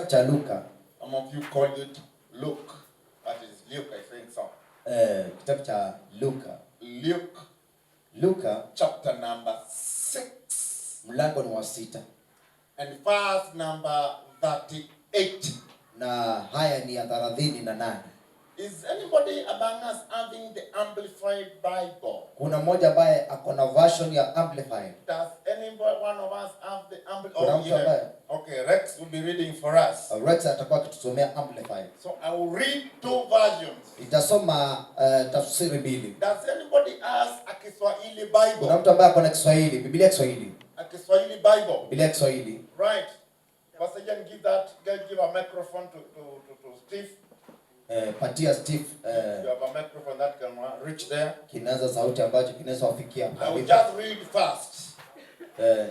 Kitabu cha Luka. Some of you call it Luke. That is Luke, I think so. Kitabu cha Luka. Luke chapter number 6. Mlango ni wa 6. And verse number 38. Na haya ni ya 38. Is anybody among us having the Amplified Bible? Kuna mmoja ambaye ako na version ya Amplified. Does anybody, one of us have the Amplified? Oh, yeah. Okay, Rex will be reading for us. Rex atakuwa akitusomea Amplified. So I will read 2 versions. Itasoma tafsiri mbili. Does anybody has a Kiswahili Bible? Kuna mtu ambaye ako na Kiswahili, Biblia ya Kiswahili. A Kiswahili Bible. Biblia ya Kiswahili. Right. Pastor Jan, give a microphone to Steve. Patia Steve. You have a microphone that can reach there. Kinaza sauti ambacho kinaweza kufikia. I will just read fast.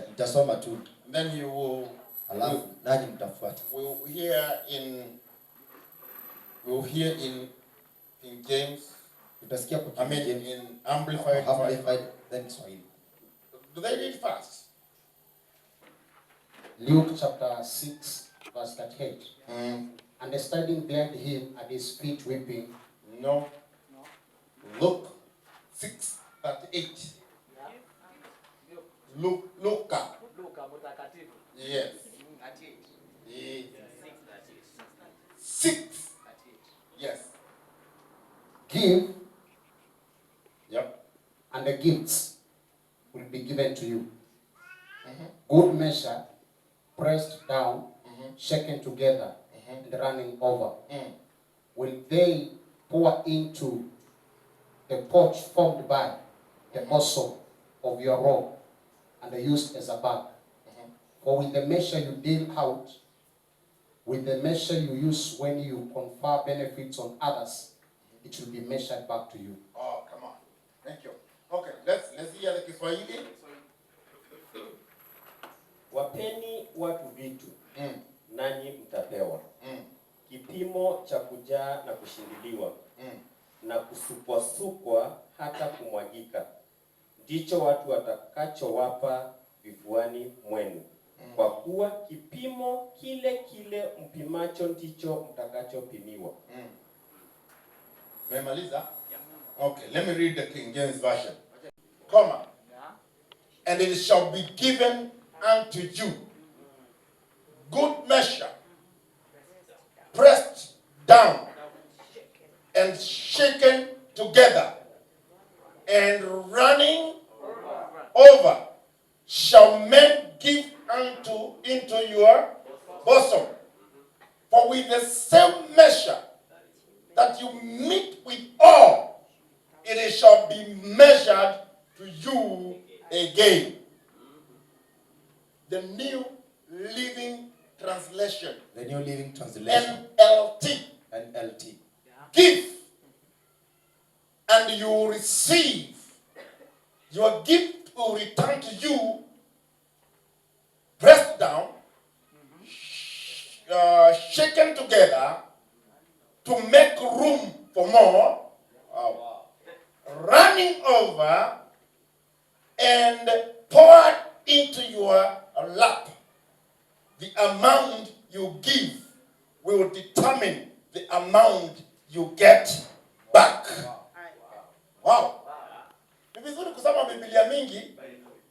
Nitasoma tu. Then you will. Alafu nanyi mtafuata. We'll hear in King James. Tutasikia kwa in Amplified. Then Swahili. Do they read fast? Luke chapter 6 verse 38. And the standing behind him at his feet weeping. No. Luke 6:38. Luka. Yes. 6. Yes. Give. Yep. And the gifts will be given to you. Good measure, pressed down, shaken together, and running over. Will they pour into the pouch formed by the bosom of your robe and used as a bag? For with the measure you deal out, with the measure you use when you confer benefits on others, it will be measured back to you. Oh, come on. Thank you. Okay, let's hear the Kiswahili. Wapeni watu vitu, nanyi mtapewa. Kipimo cha kujaa na kushindiliwa, na kusupwa hata kumwagika. Ndicho watu watakachowapa vifuani mwenu. Kwa kuwa kipimo kile kile mpimacho ndicho mtakachopimiwa. Memaliza? Okay, let me read the King James Version. Comma. And it shall be given unto you good measure, pressed down and shaken together and running over, shall men give into your bosom. For with the same measure that you meet with all, it shall be measured to you again. The New Living Translation. The New Living Translation. NLT. Give, and you will receive. Your gift will return to you, pressed down, shaken together to make room for more, running over, and poured into your lap. The amount you give will determine the amount you get back. Wow. Ni vizuri kusoma Biblia mingi.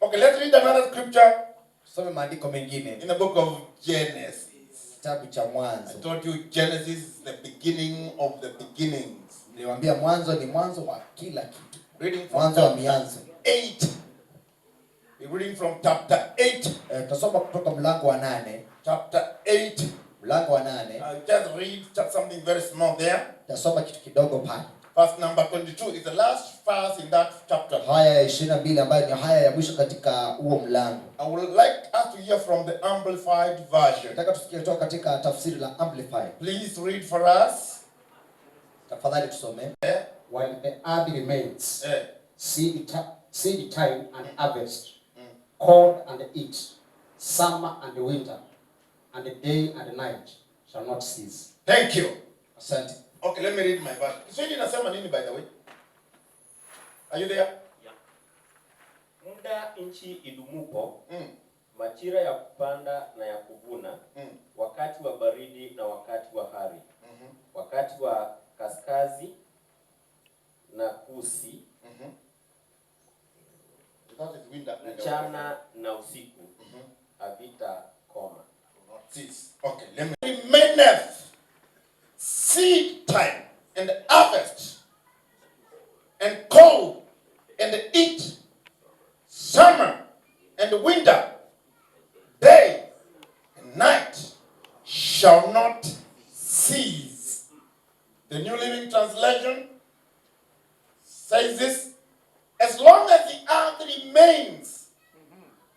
Okay, let's read another scripture. Tusome maandiko mengine. In the book of Genesis. Kitabu cha Mwanzo. I told you Genesis is the beginning of the beginnings. Niliwaambia mwanzo ni mwanzo wa kila kitu. Reading from Mwanzo wa mianzo. 8. We're reading from chapter 8. Tutasoma kutoka mlango wa 8. Chapter 8. Mlango wa 8. I'll just read something very small there. Tutasoma kitu kidogo pale. Verse number 22 is the last verse in that chapter. Haya ya 22 ambayo ni haya ya mwisho katika huo mlango. I would like us to hear from the Amplified Version. Nataka tusikie kutoka katika tafsiri la Amplified. Please read for us. Tafadhali tusome. While the earth remains, seed time and harvest, cold and heat, summer and winter, and the day and the night shall not cease. Thank you. Asante. Okay, let me read my version. Kiswahili inasema nini, by the way? Are you there? Yeah. Muda nchi idumupo, majira ya kupanda na ya kuvuna, wakati wa baridi na wakati wa hari, wakati wa kaskazi na kusi, mchana na usiku, havitakoma. Okay, let me. Remaineth seed time and harvest, and cold and heat, summer and winter, day and night shall not cease. The New Living Translation says this: as long as the earth remains,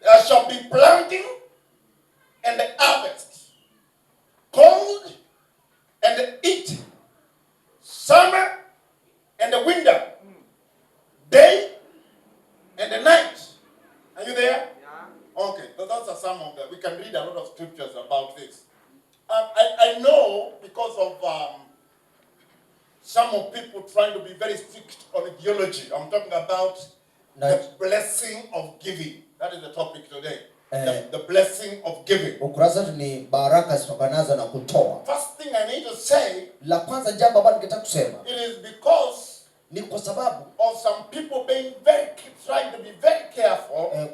there shall be planting and harvest, cold and heat, summer and the winter, day and the night. Are you there? Yeah. Okay, so those are some of them. We can read a lot of scriptures about this. I know because of some of people trying to be very strict on theology. I'm talking about the blessing of giving. That is the topic today. The blessing of giving. Ukurasa ni baraka zitokanazo na kutoa. First thing I need to say, la kwanza jambo ambalo ningetaka kusema, it is because ni kwa sababu of some people being trying to be very careful.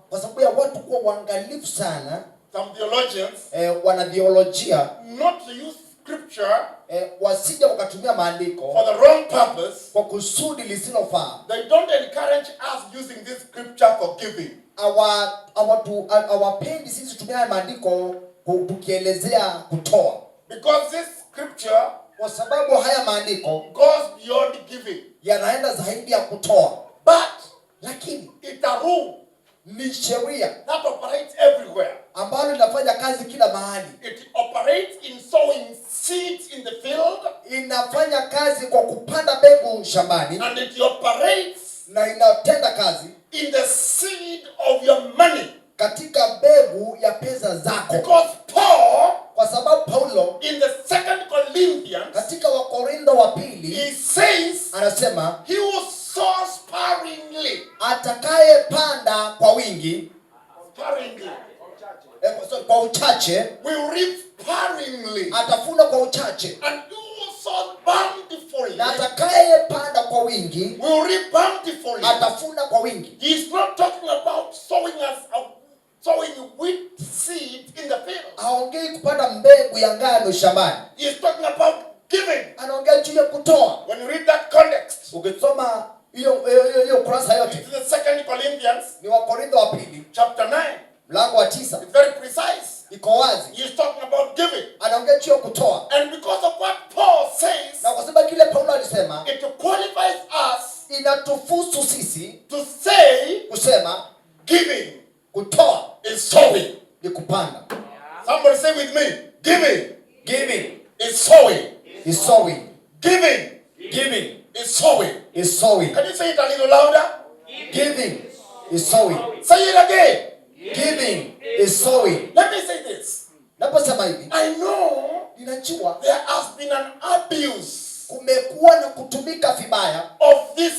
Kwa sababu ya watu kuwa waangalifu sana, some theologians, wana theolojia, not to use scripture, wasije wakatumia maandiko for the wrong purpose, kwa kusudi lisilofaa. They don't encourage us using this scripture for giving. Hawapendi sisi tumia maandiko tukielezea kutoa. Because this scripture, kwa sababu haya maandiko goes beyond giving, yanaenda zaidi ya kutoa. But lakini it's a rule, ni sheria that operates everywhere, ambalo linafanya kazi kila mahali. It operates in sowing seeds in the field, inafanya kazi kwa kupanda mbegu shambani, and it operates na inatenda kazi in the seed of your money, katika mbegu ya pesa zako. Because Paul, kwa sababu Paulo in the 2 Corinthians, katika Wakorintho wa pili, he says, anasema he who sows sparingly, atakaye panda kwa wingi, sparingly, kwa uchache, will reap sparingly, atafuna kwa uchache. And he who sows bountifully, na atakaye panda kwa wingi, will reap bountifully, atafuna kwa wingi. He is not talking about sowing wheat seed in the field. Haongei kupanda mbegu ya ngano shambani. He is talking about giving. Anaongea juu ya kutoa. When you read that context, ukisoma hiyo kurasa yote, it's the 2 Corinthians, ni Wakorintho wa pili, chapter 9, mlango wa 9. It's very precise. Iko wazi. He is talking about giving. Anaongea juu ya kutoa. And because of what Paul says, na kwa sababu kile Paulo alisema, it qualifies us, inatufusu sisi to say, kusema giving, kutoa is sowing, ni kupanda. Somebody say with me, giving is sowing, is sowing. Giving is sowing. Is sowing. Can you say it a little louder? Giving is sowing. Say it again. Giving is sowing. Let me say this. Naposema hivi, I know ninajua there has been an abuse, kumekuwa na kutumika vibaya, of this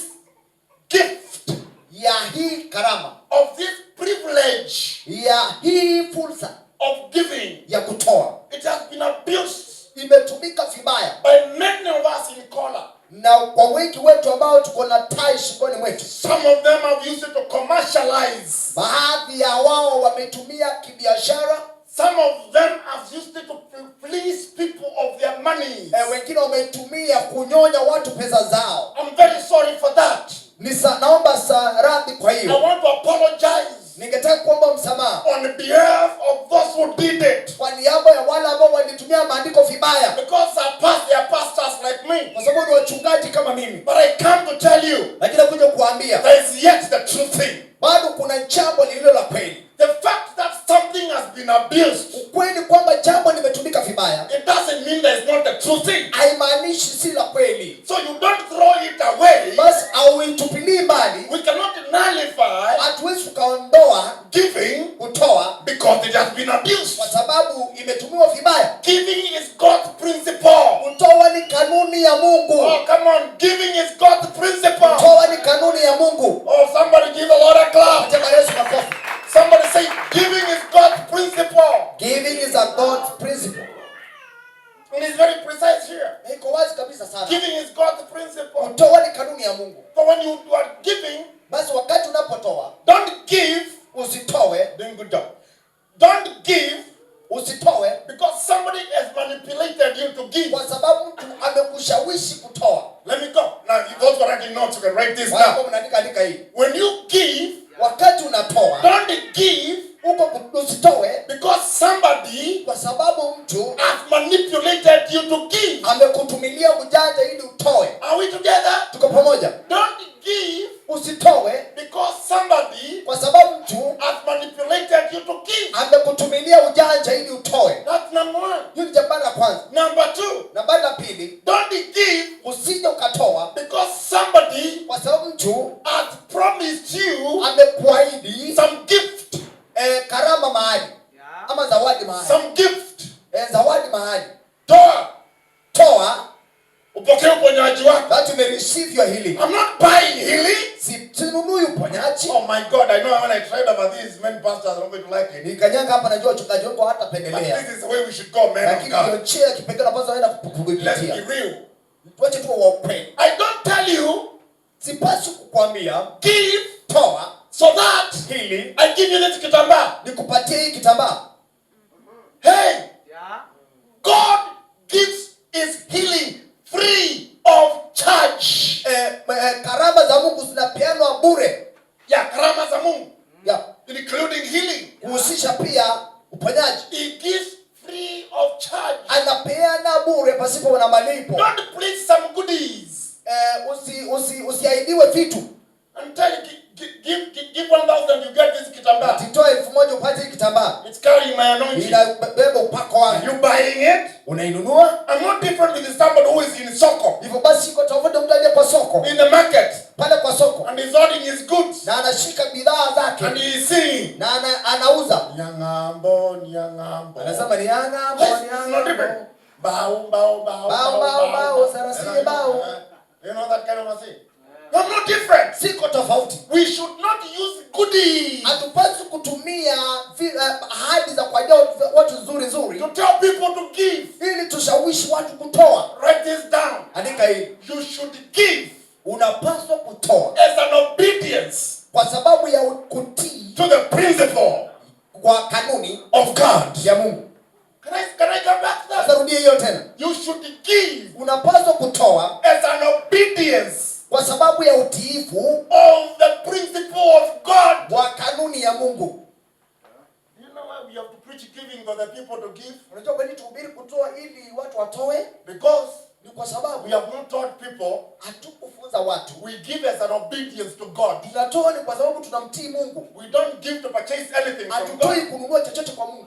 gift, ya hii karama, of this privilege, ya hii fursa of giving. ya kutoa. It has been abused, imetumika vibaya by many of us in color. Na kwa wengi wetu ambao tuko na tai shingoni mwetu. Some of them have used it to commercialize. Baadhi ya wao wametumia kibiashara. Some of them have used it to please people of their money. Wengine wametumia kunyonya watu pesa zao. I'm very sorry for that. Naomba radhi kwa hiyo. I want to apologize. Ningetaka kuomba msamaha on behalf of those who did it. Kwa niaba ya wale ambao walitumia maandiko vibaya. Because they are pastors like me. Kwa sababu ni wachungaji kama mimi. But I come to tell you, lakini nakuja kuambia, there is yet the true thing. Bado kuna jambo lililo la kweli. The fact that something has been abused, ukweli kwamba jambo limetumika vibaya, it doesn't mean there is not the true thing. Haimaanishi si la kweli. So you don't throw it away. Basi hauitupilii mbali. We cannot nullify, hatuwezi kuondoa giving, kutoa, because it has been abused. Kwa sababu imetumiwa vibaya. Giving is God's principle. Kutoa ni kanuni ya Mungu. Oh, come on, giving is God's principle. Kutoa ni kanuni ya Mungu. Oh, somebody give a lot of clap. Acha Yesu makofi. Somebody say, giving is God's principle. Kutoa ni kanuni ya Mungu. So when you are giving, Basi wakati unapotoa, don't give. usitoe. Doing good job. Don't give Usitoe because somebody has manipulated you to give. kwa sababu mtu amekushawishi kutoa. Let me go. Now, you those who are writing notes, you can write this Wao down. mnaandika hii. When you give, Wakati unatoa, don't give usitoe because somebody kwa sababu mtu has manipulated you to give. amekutumilia ujanja ili utoe. Are we together? Tuko pamoja? Don't give Usitoe because somebody kwa sababu mtu has manipulated you to give. amekutumilia ujanja ili utoe. That's number one. Hiyo ni jambo la kwanza. Number two, Namba la pili, don't give usije ukatoa because somebody kwa sababu mtu has promised you amekuahidi some gift. karama mahali ama zawadi mahali. Some gift. Zawadi mahali. Toa. Upokee uponyaji wako. That you may receive your healing. I'm not buying healing. Sinunui uponyaji. Oh my God, I know when I tried over this, many pastors are not going to like it. Nikanyanga hapa najua wachungaji wangu But hatapendelea. this is the way we should go, man of Lakini God. ndio njia kipekee ambazo naenda Let's kukupitia. be real. Wacha tu wa ukweli. I don't tell you, Sipaswi kukwambia give toa so that hili I give you this kitambaa. nikupatie hii kitambaa. Hey, God gives his healing free of charge. Karama za Mungu zinapeanwa bure. Yeah, karama za Mungu. Yeah. Including healing. Kuhusisha pia uponyaji. He gives free of charge. Anapeana bure pasipo na malipo. Don't please some goodies. Usiahidiwe vitu. I'm telling you, give 1,000, you get this kitambaa. Atitoa 1,000 upate hii kitambaa. It's carrying my anointing. Inabeba upako wangu. You buying it? Unainunua? I'm not different with somebody who is in soko. Hivyo basi iko tofauti mtu aliye kwa soko. In the market. Pale kwa soko. And he's holding his goods. Na anashika bidhaa zake. And he is saying. Na anauza. Nyangambo, nyangambo. Anasema ni nyangambo, nyangambo. Bao, sarasi bao. You know that kind of a thing? I'm not different. Siko tofauti. We should not use goodies. Hatupaswi kutumia ahadi za kuajia watu nzuri to tell people to give. ili tushawishi watu kutoa. Write this down. Andika hili. You should give. Unapaswa kutoa As an obedience. kwa sababu ya kutii To the principle. Kwa kanuni of God. Ya Mungu. Can I come back to that? Sasa rudie hiyo tena. You should give. Unapaswa kutoa as an obedience. Kwa sababu ya utiifu of the principle of God. Wa kanuni ya Mungu. You know why we have to preach giving for the people to give? Unajua kwa nini tuhubiri kutoa ili watu watoe? Because ni kwa sababu we have not taught people. Hatukufunza watu. We give as an obedience to God. Tunatoa ni kwa sababu tunamtii Mungu. We don't give to purchase anything from God. Hatutoi kununua chochote kwa Mungu.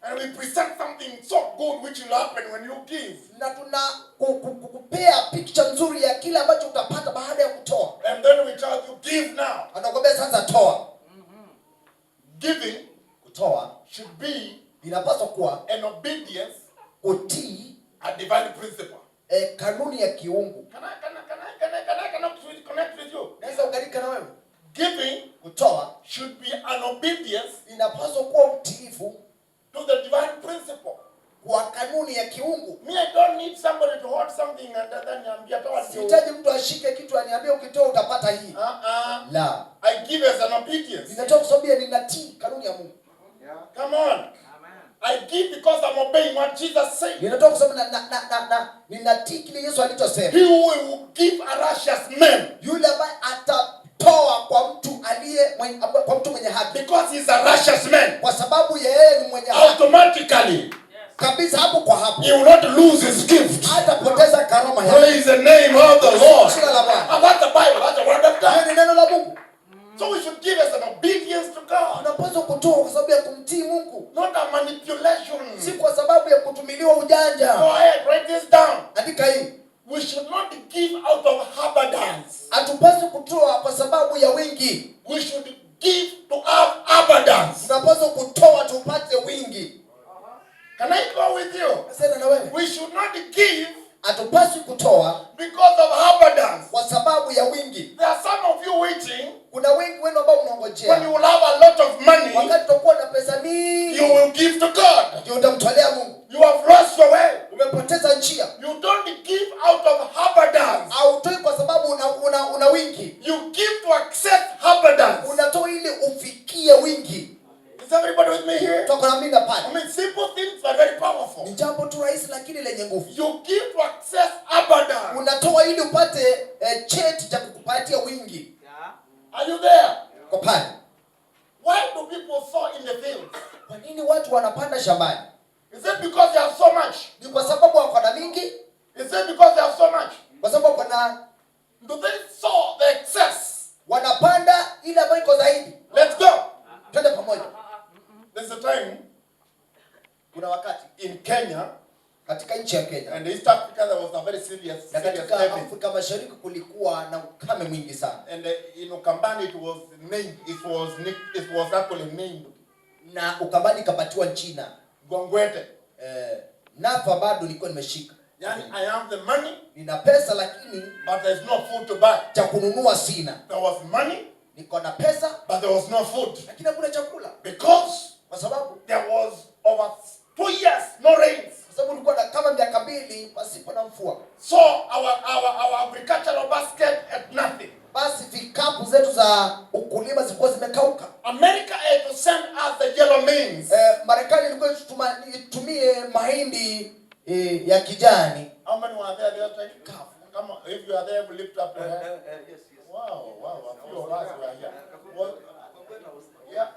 And we present something so good which will happen when you give. Na tuna kukupea picture nzuri ya kile ambacho utapata baada ya kutoa. And then we tell you give now. Anakuambia sasa toa. Giving kutoa should be inapaswa kuwa an obedience, kutii a divine principle. Kanuni ya kiungu. Can I connect with you? Naweza ukarika na wewe. Giving kutoa should be an obedience, inapaswa kuwa utiifu to the divine principle. Kwa kanuni ya kiungu. Me, I don't need somebody to hold something and then niambia toa. Sihitaji mtu ashike kitu aniambie ukitoa utapata hii. La. I give as an obedience. Ninatoa kwa sababu ninatii kanuni ya Mungu. Come on. I give because I'm obeying what Jesus said. Ninatoa kwa sababu ninatii kile Yesu alichosema. He will give a righteous man. Yule ambaye atatoa kwa mtu kwa mtu mwenye haki. Because he's a righteous man. Kwa sababu yeye ni mwenye haki. Automatically. Kabisa hapo kwa hapo. He will not lose his gift. Hatapoteza karama yake. Praise the name of the Lord. Jina la Bwana. And that's the Bible. That's the word of God. Hiyo ni neno la Mungu. So we should give as an obedience to God. Unapaswa kutoa kwa sababu ya kumtii Mungu. Not a manipulation. Si kwa sababu ya kutumiliwa ujanja. Go ahead, write this down. Andika hii. We should not give out of abundance. Hatupaswi kutoa kwa sababu ya wingi. We should give to have abundance. Tunapaswa kutoa tupate wingi. Can I go with you? Sasa na wewe. We should not give. Hatupaswi kutoa because of abundance. Kwa sababu ya wingi. There are some of you waiting. Kuna wengi wenu ambao mnaongojea. When you will have a lot of money. Wakati utakuwa na pesa mingi. You will give to God. Ndio utamtolea Mungu. You have lost your way. Umepoteza njia. You don't give out of abundance. upate cheti cha kukupatia wingi. Are you there? Kwa pale. Why do people sow in the fields? Kwa nini watu wanapanda shambani? Is it because they have so much? Ni kwa sababu wako na mingi? Is it because they have so much? Kwa sababu wako na, Do they sow the excess? wanapanda ile ambayo iko zaidi? Let's go. Twende pamoja. There's a time Kuna wakati in Kenya katika nchi ya Kenya and East Africa there was a very serious na katika famine. Afrika Mashariki kulikuwa na ukame mwingi sana. And in Ukambani it was actually named Na Ukambani ikapatiwa China. Gongwete. Nafa bado nilikuwa nimeshika. Yani I have the money, Nina pesa lakini but there's no food to buy. cha kununua sina. There was money, Niko na pesa but there was no food. lakini hakuna chakula. Because Kwa sababu there was over 2 years no rains. kwa sababu nilikuwa na kama miaka 2 pasipo na mvua. So our agricultural basket had nothing. Basi vikapu zetu za ukulima zilikuwa zimekauka. America had to send us the yellow maize. Marekani ilikuwa itumie mahindi ya kijani. How many were there the other time? Come on, if you are there, we lift up your hand. Yes. Wow, a few of us were here. Well, yeah.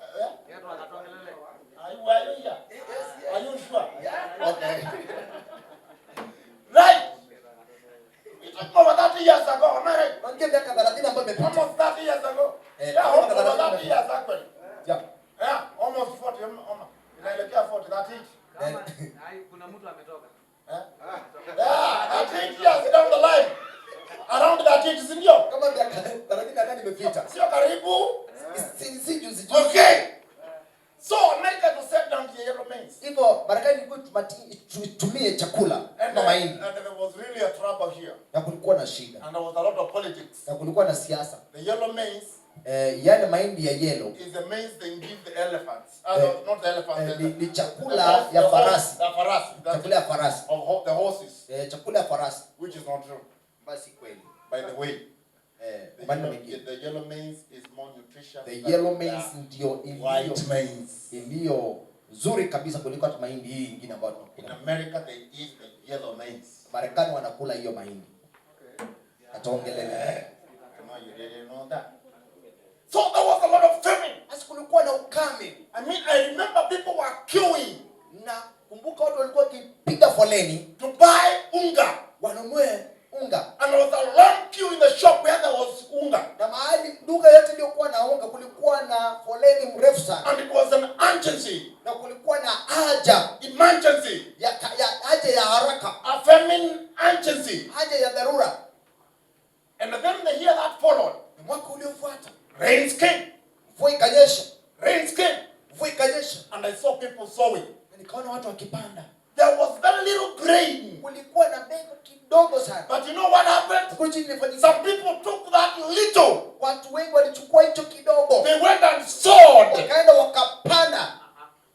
Are you here? Are you sure? Okay. Right. We talked over 30 years ago, America. Unajua miaka 30 ambayo imepita. Almost 30 years ago. Yeah, Over 30 years actually. Yeah. Yeah, almost 40. Inaelekea 40, that age. Kuna mtu ametoka. Yeah, 30 years down the line. Around that age, sindio? Kama miaka 30 imepita. Sio karibu. Si juzi. Okay. So America to set down the yellow maize. Hivyo Marekani ilikuwa itumie chakula na mahindi. And there was really a trouble here. Na kulikuwa na shida. And there was a lot of politics. Na kulikuwa na siasa. The yellow maize Yale mahindi ya yellow is the maize they give the elephants. Not the elephants. ni chakula ya farasi. The farasi. Chakula ya farasi. Of the horses. Chakula ya farasi. Which is not true. Basi kweli. By the way, the yellow maize is more nutritious. The yellow maize ndio white maize. Iliyo nzuri kabisa kuliko hata mahindi hii nyingine ambayo tunakula. In America they eat the yellow maize. Marekani wanakula hiyo mahindi. Ataongelea. Come on, you didn't know that. So there was a lot of famine. Basi kulikuwa na ukame. I remember people were queuing. Na kumbuka watu walikuwa wakipiga foleni To buy unga. Wanunue unga. And there was a long queue in the shop where there was unga. Na mahali duka yote iliyokuwa na unga kulikuwa na foleni mrefu sana. And it was an urgency. Na kulikuwa na haja. Emergency. Haja ya haraka. A famine urgency. Haja ya dharura. And then the year that followed. Mwaka uliofuata. Rains came. Mvua ikanyesha. Rains came. Mvua ikanyesha. And I saw people sowing. Na nikaona watu wakipanda. There was very little grain. Kulikuwa na mbegu kidogo sana. But you know what happened? Some Some people took that little. watu wengi walichukua hicho kidogo. They went and sowed. Wakaenda wakapanda.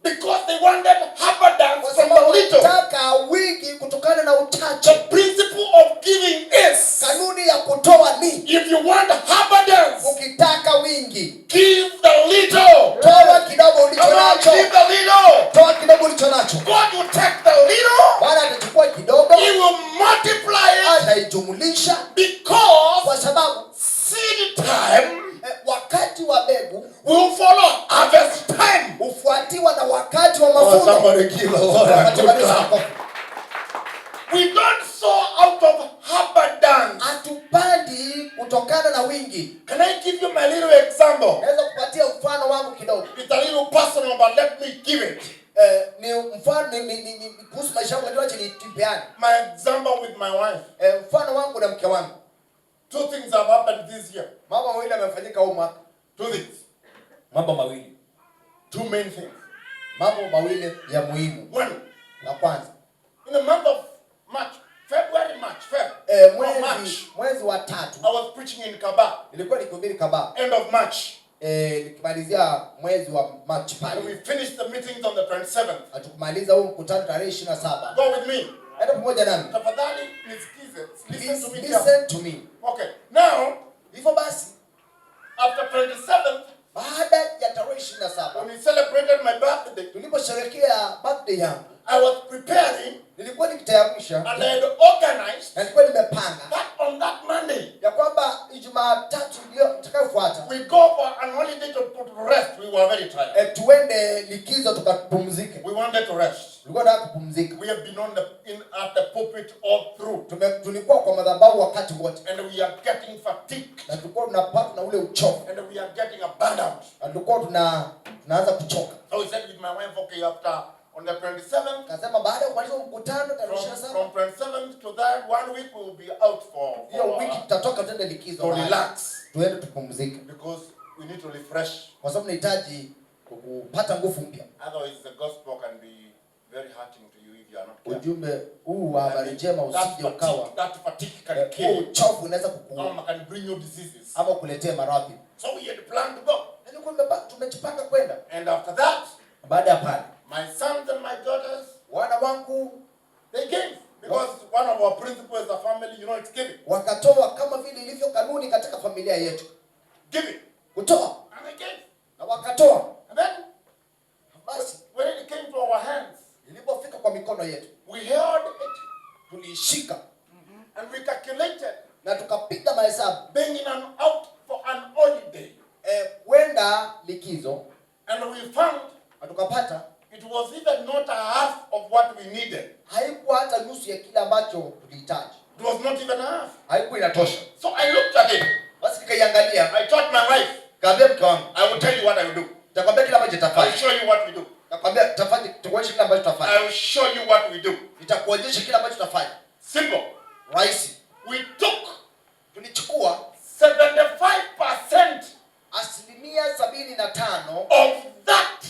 Because they wanted abundance Kwa from sababu the little. wanataka wingi kutokana na The uchache. principle of giving is, Kanuni ya kutoa ni if you want abundance, ukitaka wingi, give the little. toa kidogo ulicho Come on, nacho. give the little. Toa kidogo ulicho nacho. God will take the little. Bwana atachukua kidogo, He will multiply it ataijumulisha because kwa sababu seed time wakati wa mbegu will follow harvest time. hufuatiwa na wakati wa mavuno. give a Lord a good clap. We don't sow out of abundance. Hatupandi kutokana na wingi. Can I give you my little example? Naweza kupatia mfano wangu kidogo. It's a little personal, but let me give it. Ni mfano ni kuhusu maisha yangu, lakini acha nipeane. My example with my wife. Mfano wangu na mke wangu. 2 things have happened this year. Mambo mawili yamefanyika huu mwaka. 2 things. Mambo mawili. 2 main things. Mambo mawili ya muhimu. One, La kwanza, in the month of March, mwezi wa 3 I was preaching in Kaba. nilikuwa nikihubiri Kaba. End of March. Nikimalizia mwezi wa March And pale. we finished the meetings on the 27th. Atukumaliza huu mkutano tarehe 27. Go with me. Enda pamoja nami. Tafadhali nisikize. Listen to me. Listen to me. Okay. Now, Hivyo basi, after 27th, baada ya tarehe 27 when we celebrated my birthday, tuliposherehekea birthday yangu, I was preparing Nilikuwa nikitayarisha. And I had organized Na nilikuwa nimepanga. that on that Monday. Ya kwamba Jumatatu ndio itakayofuata. We go for an holiday to rest. We were very tired. Tuende likizo tukapumzike. We wanted to rest. Tulikuwa tunataka kupumzika. We have been at the pulpit all through. Tulikuwa kwa madhabahu wakati wote. And we are getting fatigued. Na tulikuwa tunapata na ule uchovu. And we are getting abandoned. Na tulikuwa tunaanza kuchoka. So we said with my wife, okay, after on the 27th, kasema baada ya kumaliza mkutano tarehe 27, from 27th to that 1 week we will be out for hiyo wiki tutatoka tuende likizo. To relax. Tuende tupumzike. Because we need to refresh. Kwa sababu tunahitaji kupata nguvu mpya. Otherwise the gospel can be very hurting to you if you are not careful. Ujumbe huu wa habari njema usije ukawa. That fatigue can kill you. Uchovu unaweza kukuua. Or can bring you diseases. Ama kuletea maradhi. So we had planned to go. Na tumejipanga kwenda. And after that, baada ya pale, my sons and my daughters, wana wangu, they gave. Because one of our principles as a family, you know, it's giving. Wakatoa kama vile ilivyo kanuni katika familia yetu. Giving. Kutoa. And they gave. Na wakatoa. And then, basi, when it came to our hands, ilipofika kwa mikono yetu, we held it. Tuliishika. And we calculated. Na tukapiga mahesabu. Being out for an holiday. Kwenda likizo. And we found. Na tukapata. It was even not a half of what we needed. Haikuwa hata nusu ya kile ambacho tulihitaji. It was not even a half. Haikuwa inatosha. So I looked at it. Basi nikaiangalia. I told my wife. Kaambia mke wangu, I will tell you what I will do. nitakwambia kile ambacho I tutafanya. will show you what we do. Nitakwambia tutakuonyesha kile ambacho tutafanya. I will show you what we do. Nitakuonyesha kile ambacho tutafanya. Simple. Rahisi. We took tulichukua 75% 75% of that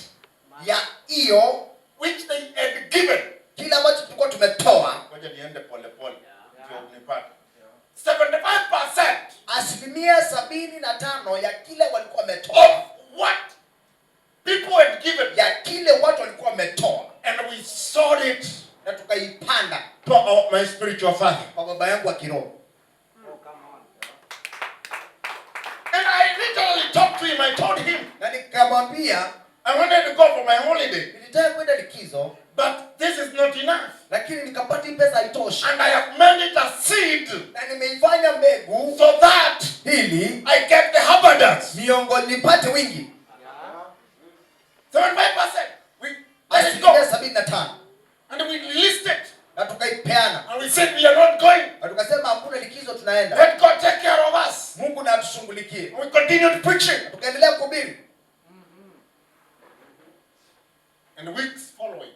ya hiyo which they had given. Kile ambacho tulikuwa tumetoa. Ngoja niende pole pole. Ndio nipate. 75% 75% ya kile walikuwa wametoa. Of what people had given. Ya kile watu walikuwa wametoa. And we sold it. Na tukaipanda to my spiritual father. Kwa baba yangu wa kiroho. And I literally talked to him. I told him. Na nikamwambia, I wanted to go for my holiday. Nilitaka kwenda likizo. But this is not enough. Lakini nikapata pesa haitoshi. And I have made it a seed. Na nimeifanya mbegu. So that ili I get the abundance. Miongoni nipate wingi. 75%. We let it go. 75%. And we released it. Na tukaipeana. And we said we are not going. Na tukasema hakuna likizo tunaenda. Let God take care of us. Mungu na atushughulikie. We continued preaching. Tukaendelea kuhubiri. And weeks following.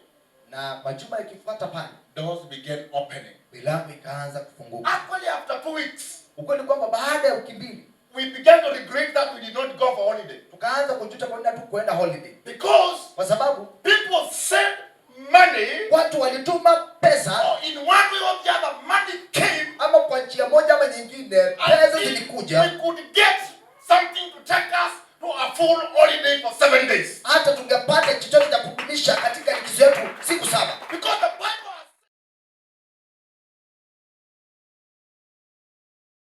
Na majuma yakifuata pale, doors began opening. Milango ikaanza kufunguka. Actually after 2 weeks. Ukweli kwamba baada ya wiki mbili, we began to regret that we did not go for holiday. Tukaanza kujuta kwa nini hatukwenda holiday. Because kwa sababu people sent money. Watu walituma pesa. Or in one way or the other money came. Ama kwa njia moja ama nyingine pesa zilikuja. We could get something to take us to a full holiday for 7 days. Hata tungepata chochote cha kudumisha katika likizo yetu siku 7. Because the